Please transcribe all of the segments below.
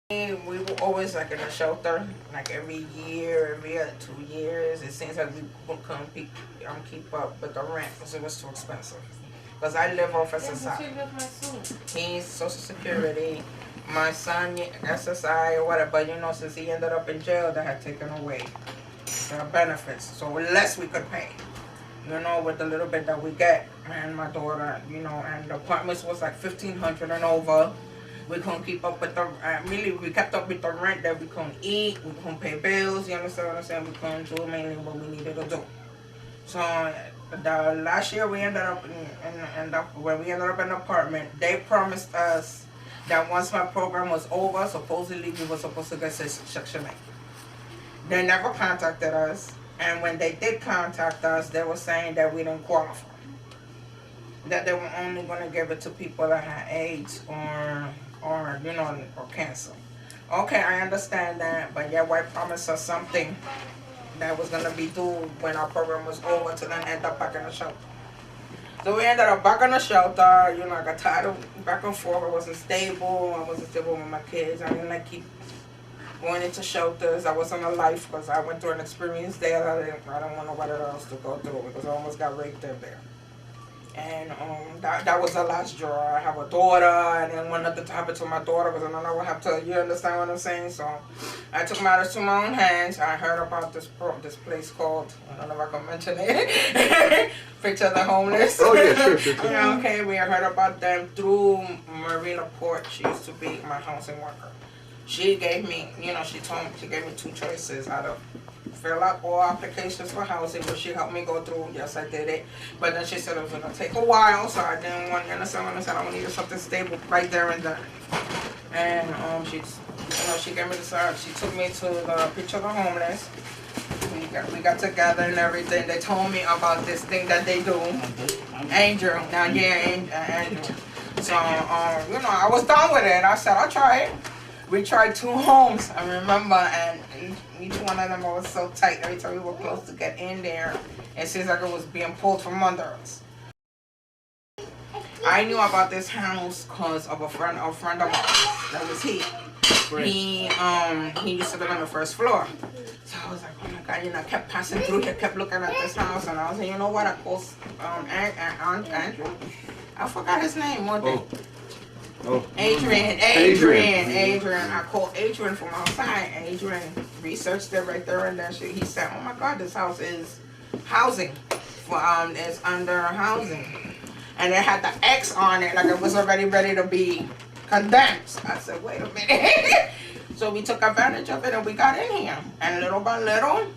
We were always like in a shelter, like every year, every 2 years. It seems like we couldn't keep up with the rent because it was too expensive. Because I live off SSI. He's Social Security. My son, SSI or whatever. But since he ended up in jail, they had taken away the benefits. So less we could pay. With the little bit that we get, and my daughter, and the apartments was like 1,500 and over. We couldn't keep up with the, really, we kept up with the rent that we couldn't eat, we couldn't pay bills, you understand what I'm saying? We couldn't do mainly what we needed to do. So, the last year we ended up when we ended up in an apartment, they promised us that once my program was over, supposedly we were supposed to get Section 8. They never contacted us, and when they did contact us, they were saying that we didn't qualify. That they were only going to give it to people that had AIDS or cancer. Okay, I understand that, but yeah, white promised us something that was going to be due when our program was over to then end up back in the shelter. So we ended up back in the shelter. I got tired of back and forth. I wasn't stable with my kids. I didn't keep going into shelters. I wasn't a life because I went through an experience there. I don't want nobody else to go through because I almost got raped in there. And that was the last draw. I have a daughter, and then one nothing to happen to my daughter because I don't know what happened to. You understand what I'm saying? So I took matters to my own hands. I heard about this place called, I don't know if I can mention it, Picture the Homeless. Oh yeah, sure. Yeah, okay, we heard about them through Marina Port. She used to be my housing worker. She gave me, she gave me two choices out of fill out all applications for housing, which she helped me go through. Yes, I did it. But then she said it was going to take a while, so I didn't want, I said I needed something stable right there and then. And she gave me she took me to the Picture of the Homeless. We got together and everything. They told me about this thing that they do. Angel. Now, Angel. So, I was done with it. I said, I'll try it. We tried 2 homes, I remember, and each one of them was so tight. Every time we were close to get in there, it seems like it was being pulled from under us. I knew about this house because of a friend of ours. That was he. He used to live on the first floor. So I was like, oh my God, I kept passing through here, kept looking at this house, and I was like, you know what? I called Andrew. I forgot his name one day. Adrian. I called Adrian from outside, and Adrian researched it right there and then. He said, "Oh my God, this house is housing. It's under housing, and it had the X on it, like it was already ready to be condemned." I said, "Wait a minute." So we took advantage of it and we got in here, and little by little,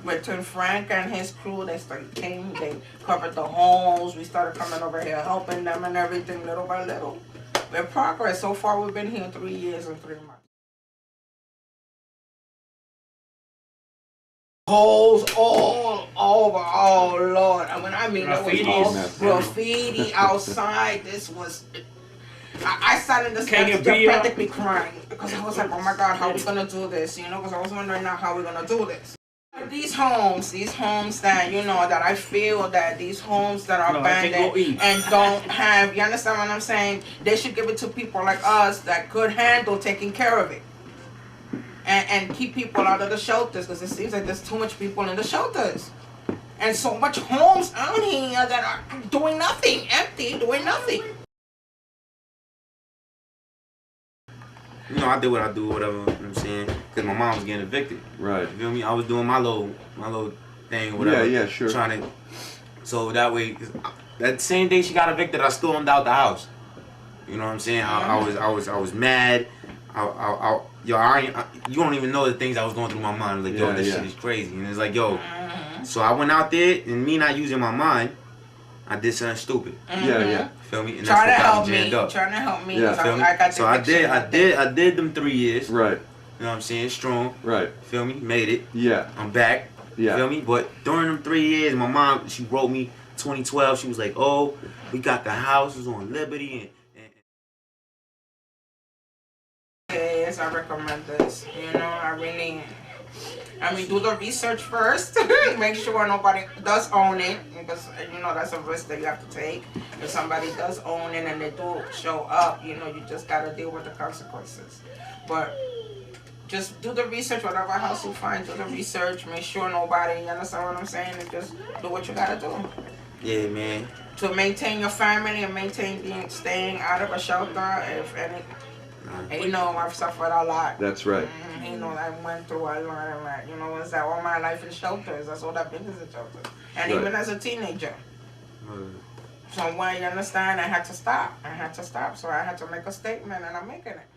between Frank and his crew, they covered the homes. We started coming over here helping them and everything, little by little. We're progress. So far, we've been here 3 years and 3 months. Holes all over. Oh, Lord. I mean, it was all graffiti outside. This was... I sat in the steps practically crying because I was like, oh, my God, how are we going to do this? Because I was wondering now how we're going to do this. These homes that, that I feel that these homes that are abandoned and don't have, you understand what I'm saying? They should give it to people like us that could handle taking care of it. And keep people out of the shelters because it seems like there's too much people in the shelters. And so much homes out here that are doing nothing, empty, doing nothing. I did what I do, whatever, you know what I'm saying? Because my mom was getting evicted. Right. You feel me? I was doing my little thing, whatever. Yeah, sure. Trying to, so that way, that same day she got evicted, I stormed out the house. You know what I'm saying? I was mad. You don't even know the things I was going through my mind. Like, yo, this shit is crazy. And it's like, yo. So I went out there, and me not using my mind, I did something stupid. Yeah. Feel me? And trying to help me. Yeah. Feel me? I got so I did them 3 years. Right. You know what I'm saying? Strong. Right. Feel me? Made it. Yeah. I'm back. Yeah. Feel me? But during them 3 years, my mom, she wrote me 2012. She was like, oh, we got the houses on Liberty. Yes, I recommend this. Do the research first. Make sure nobody does own it because, that's a risk that you have to take. If somebody does own it and they do show up, you just got to deal with the consequences. But just do the research, whatever house you find, do the research, make sure nobody, you understand what I'm saying, and just do what you gotta do. Yeah, man. To maintain your family and maintain staying out of a shelter, if any, and you know, I've suffered a lot. That's right. You know, I went through a lot. You know, it's that all my life in shelters. That's all I've been is in shelters. And Right. even as a teenager. So when you understand, I had to stop. So I had to make a statement, and I'm making it.